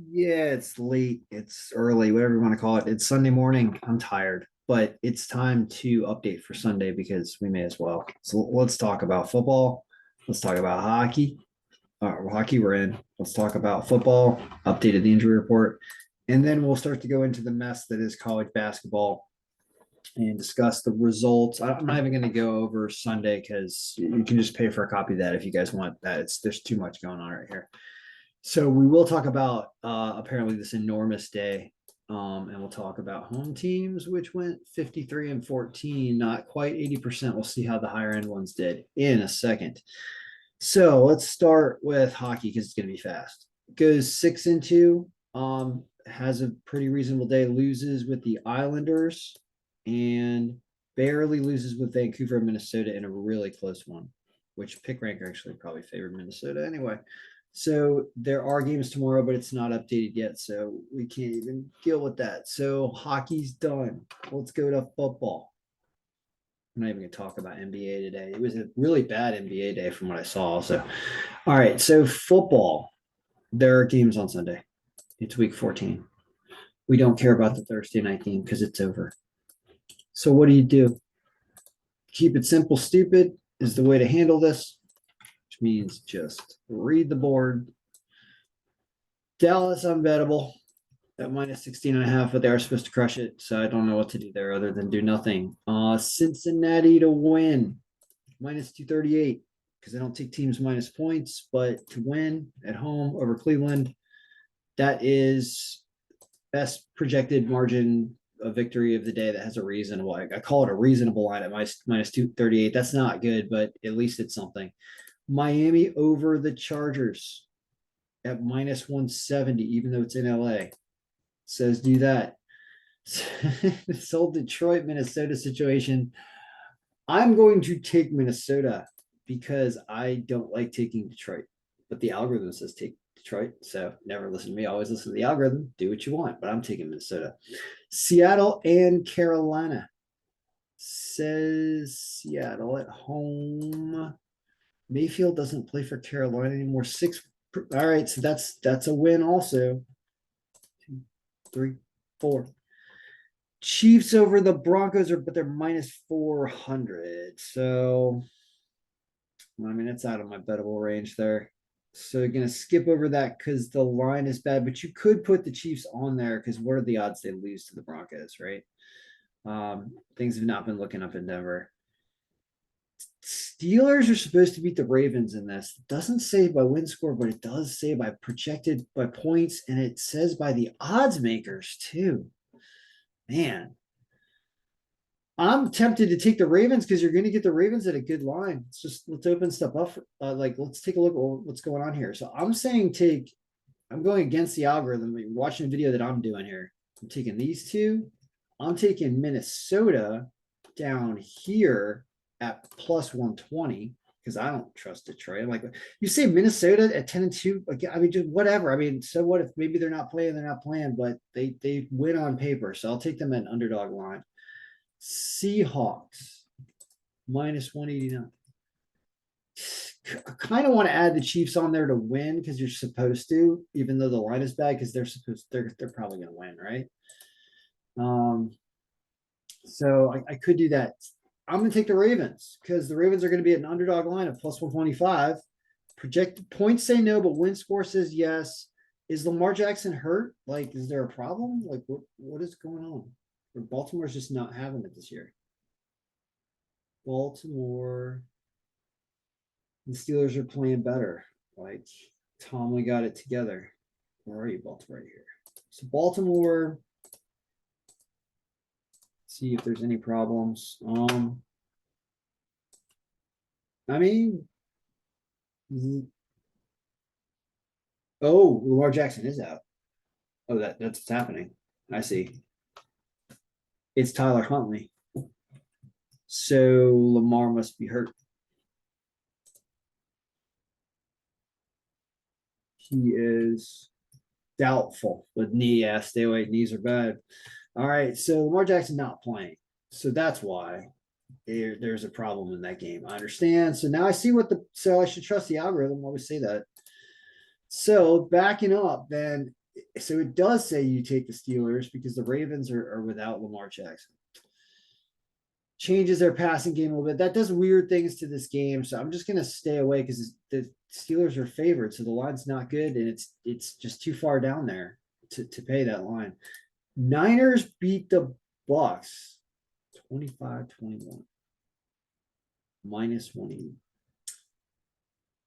Yeah, it's late, it's early, whatever you want to call it. It's Sunday morning. I'm tired, but it's time to update for Sunday because we may as well. So let's talk about football. Let's talk about hockey. Hockey, we're in. Let's talk about football, updated the injury report, and then we'll start to go into the mess that is college basketball and discuss the results. I'm not even going to go over Sunday because you can just pay for a copy of that if you guys want that. There's too much going on right here. So we will talk about apparently this enormous day. And we'll talk about home teams, which went 53-14, not quite 80%. We'll see how the higher end ones did in a second. So let's start with hockey because it's going to be fast. Goes 6-2, has a pretty reasonable day, loses with the Islanders, and barely loses with Vancouver and Minnesota in a really close one, which pick rank actually probably favored Minnesota anyway. So there are games tomorrow, but it's not updated yet, so we can't even deal with that. So hockey's done. Let's go to football. I'm not even going to talk about NBA today. It was a really bad NBA day from what I saw. So, all right. So football, there are games on Sunday. It's week 14. We don't care about the Thursday night game because it's over. So what do? Keep it simple. Stupid is the way to handle this, which means just read the board. Dallas unbettable at minus 16.5, but they are supposed to crush it. So I don't know what to do there other than do nothing. Cincinnati to win, minus 238, because I don't take teams minus points, but to win at home over Cleveland, that is best projected margin of victory of the day that has a reasonable, I call it a reasonable line at minus 238. That's not good, but at least it's something. Miami over the Chargers at minus 170, even though it's in LA. Says do that. This whole Detroit, Minnesota situation. I'm going to take Minnesota because I don't like taking Detroit, but the algorithm says take Detroit. So never listen to me. Always listen to the algorithm. Do what you want, but I'm taking Minnesota. Seattle and Carolina says Seattle at home. Mayfield doesn't play for Carolina anymore. Six. All right, so that's a win also. 2, 3, 4. Chiefs over the Broncos but they're minus 400. So, I mean, it's out of my bettable range there. So, you're going to skip over that because the line is bad, but you could put the Chiefs on there because what are the odds they lose to the Broncos, right? Things have not been looking up in Denver. Steelers are supposed to beat the Ravens in this. It doesn't say by win score, but it does say by projected by points, and it says by the odds makers too. Man, I'm tempted to take the Ravens because you're going to get the Ravens at a good line. Let's open stuff up. Let's take a look at what's going on here. So I'm saying I'm going against the algorithm. You're watching a video that I'm doing here. I'm taking these two. I'm taking Minnesota down here at plus 120 because I don't trust Detroit. I'm like, you say Minnesota at 10-2. Again, I mean, just whatever. I mean, so what if maybe they're not playing, but they win on paper. So I'll take them at an underdog line. Seahawks minus 189. I kind of want to add the Chiefs on there to win because you're supposed to, even though the line is bad because they're probably going to win, right? So I could do that. I'm going to take the Ravens because the Ravens are going to be at an underdog line of plus 125. Projected points say no, but win score says yes. Is Lamar Jackson hurt? Like, is there a problem? Like, what is going on? Or Baltimore's just not having it this year. Baltimore, the Steelers are playing better. Like, Tomlin got it together. Where are you, Baltimore? Right here. So Baltimore. See if there's any problems. I mean, oh, Lamar Jackson is out. Oh, that's what's happening. I see. It's Tyler Huntley. So Lamar must be hurt. He is doubtful with knee. Yeah, stay away. Knees are bad. All right. So Lamar Jackson not playing. So that's why there's a problem in that game. I understand. So now I see so I should trust the algorithm. I always say that. So backing up, then So it does say you take the Steelers because the Ravens are without Lamar Jackson. Changes their passing game a little bit. That does weird things to this game. So I'm just going to stay away because the Steelers are favored. So the line's not good. And it's just too far down there to pay that line. Niners beat the Bucks 25-21. -180.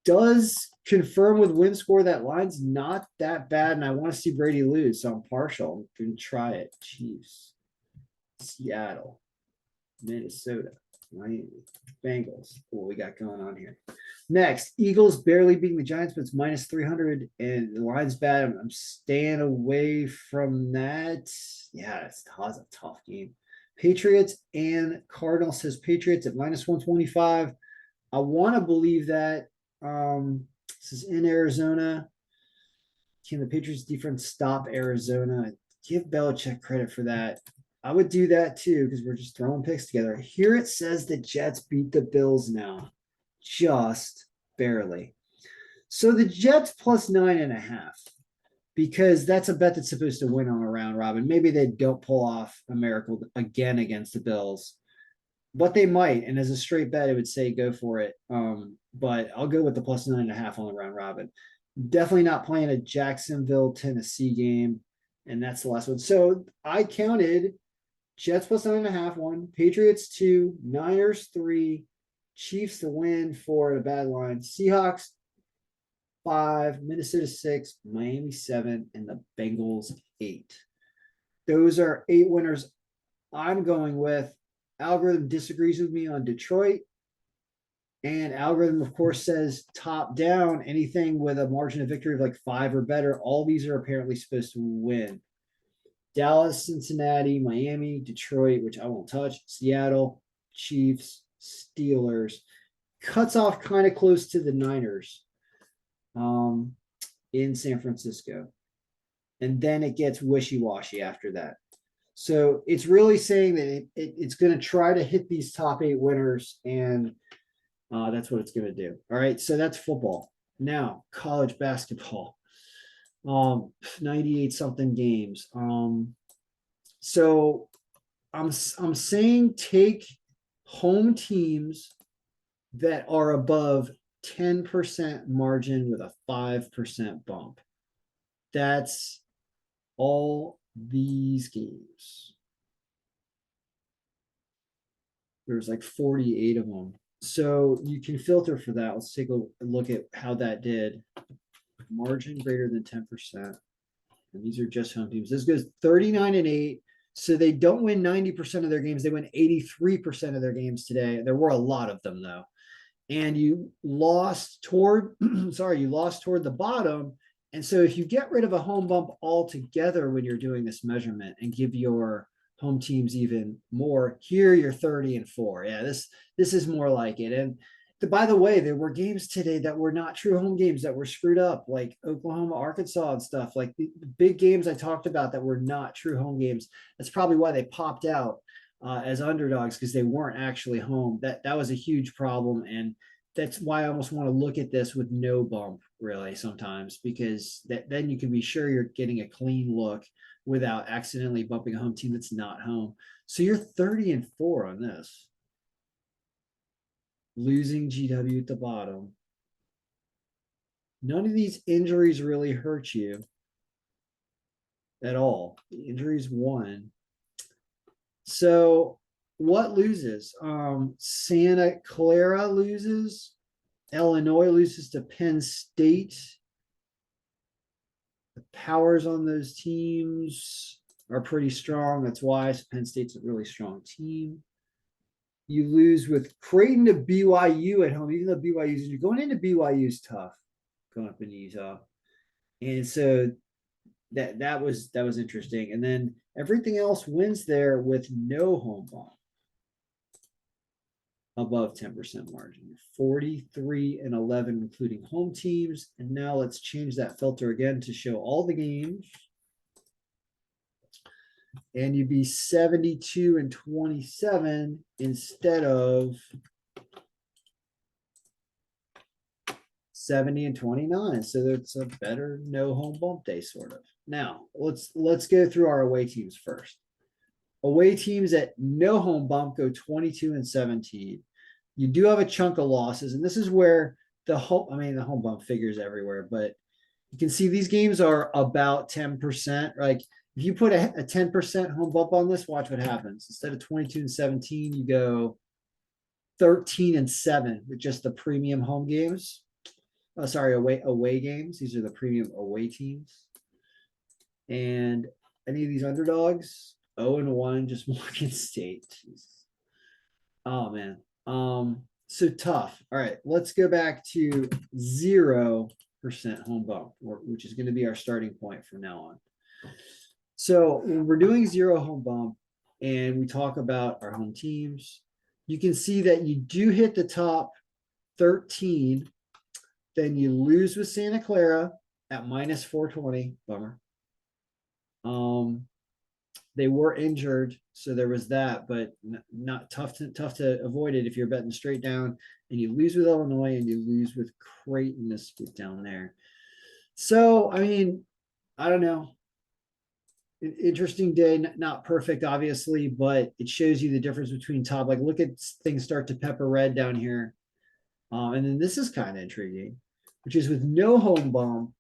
Does confirm with win score that line's not that bad, and I want to see Brady lose, so I'm partial. I'm going to try it. Chiefs, Seattle, Minnesota, Miami, Bengals. What we got going on here? Next, Eagles barely beating the Giants, but it's -300, and the line's bad. I'm staying away from that. Yeah, it's a tough game. Patriots and Cardinals says Patriots at -125. I want to believe that. This is in Arizona. Can the Patriots defense stop Arizona? Give Belichick credit for that. I would do that too because we're just throwing picks together. Here it says the Jets beat the Bills now, just barely. So the Jets +9.5, because that's a bet that's supposed to win on a round robin. Maybe they don't pull off a miracle again against the Bills, but they might. And as a straight bet, it would say go for it. But I'll go with the +9.5 on the round robin. Definitely not playing a Jacksonville, Tennessee game. And that's the last one. So I counted Jets +9.5, 1, Patriots 2, Niners 3, Chiefs to win 4 at a bad line, Seahawks 5, Minnesota 6, Miami 7, and the Bengals 8. Those are 8 winners I'm going with. Algorithm disagrees with me on Detroit. And algorithm, of course, says top down, anything with a margin of victory of like 5 or better. All these are apparently supposed to win. Dallas, Cincinnati, Miami, Detroit, which I won't touch, Seattle, Chiefs, Steelers. Cuts off kind of close to the Niners in San Francisco. And then it gets wishy-washy after that. So it's really saying that it's going to try to hit these top 8 winners, and that's what it's going to do. All right, so that's football. Now, college basketball. 98 something games. So I'm saying take home teams that are above 10% margin with a 5% bump. That's all these games. There's like 48 of them. So you can filter for that. Let's take a look at how that did. Margin greater than 10%. And these are just home teams. This goes 39-8. So they don't win 90% of their games. They win 83% of their games today. There were a lot of them though. And you lost toward, you lost toward the bottom. And so if you get rid of a home bump altogether when you're doing this measurement and give your home teams even more, here you're 30-4. Yeah, this is more like it. And by the way, there were games today that were not true home games that were screwed up, like Oklahoma, Arkansas and stuff. Like the big games I talked about that were not true home games. That's probably why they popped out as underdogs, because they weren't actually home. That was a huge problem. And that's why I almost want to look at this with no bump, really, sometimes, because then you can be sure you're getting a clean look without accidentally bumping a home team that's not home. So you're 30-4 on this. Losing GW at the bottom. None of these injuries really hurt you at all. The injuries won. So what loses? Santa Clara loses. Illinois loses to Penn State. The powers on those teams are pretty strong. That's why Penn State's a really strong team. You lose with Creighton to BYU at home, even though BYU's going into BYU's tough, going up in Utah. And so that was interesting. And then everything else wins there with no home bump above 10% margin. 43-11, including home teams. And now let's change that filter again to show all the games. And you'd be 72-27 instead of 70 and 29. So it's a better no home bump day, sort of. Now let's go through our away teams first. Away teams at no home bump go 22 and 17. You do have a chunk of losses, and this is where the home bump figures everywhere, but you can see these games are about 10%. Like if you put a 10% home bump on this, watch what happens. Instead of 22 and 17, you go 13 and 7 with just the premium home games. Oh, sorry, away games. These are the premium away teams. And any of these underdogs, 0 and 1, just Morgan State. Jesus. Oh man. So tough. All right, let's go back to 0% home bump, which is going to be our starting point from now on. So when we're doing 0 home bump and we talk about our home teams, you can see that you do hit the top 13, then you lose with Santa Clara at minus 420. Bummer. They were injured, so there was that, but not tough to avoid it if you're betting straight down, and you lose with Illinois and you lose with Creighton this week down there. So, I mean, I don't know. An interesting day, not perfect, obviously, but it shows you the difference between top. Like, look at things start to pepper red down here. And then this is kind of intriguing, which is with no home bump,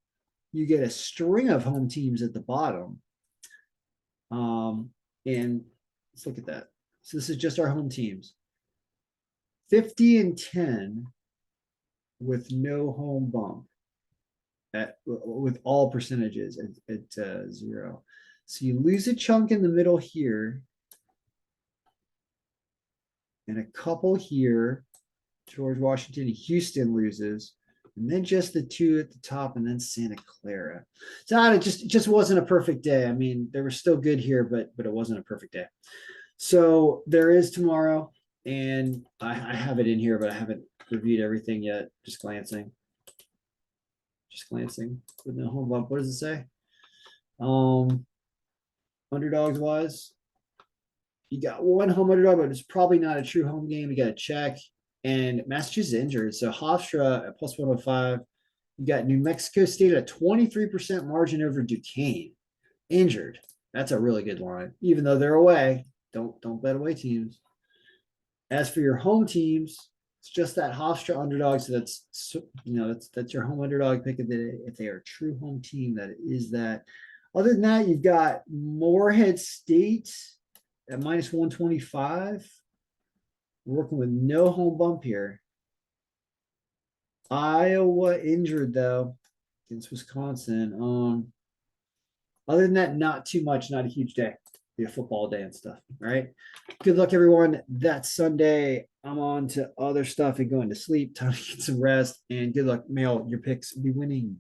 you get a string of home teams at the bottom. And let's look at that. So this is just our home teams. 50 and 10 with no home bump with all percentages at 0. So you lose a chunk in the middle here and a couple here. George Washington, Houston loses, and then just the 2 at the top, and then Santa Clara. So it just wasn't a perfect day. I mean, they were still good here, but it wasn't a perfect day. So there is tomorrow, and I have it in here, but I haven't reviewed everything yet. Just glancing with no home bump. What does it say? Underdogs wise, you got one home underdog, but it's probably not a true home game. You got to check. And Massachusetts injured. So Hofstra at plus 105. You got New Mexico State at 23% margin over Duquesne. Injured. That's a really good line. Even though they're away, don't bet away teams. As for your home teams, it's just that Hofstra underdog. So that's your home underdog pick of the day. If they are a true home team, that is that. Other than that, you've got Morehead State at minus 125. Working with no home bump here. Iowa injured though against Wisconsin. Other than that, not too much, not a huge day. Be a football day and stuff. All right. Good luck, everyone. That's Sunday. I'm on to other stuff and going to sleep. Time to get some rest. And good luck. May all your picks be winning.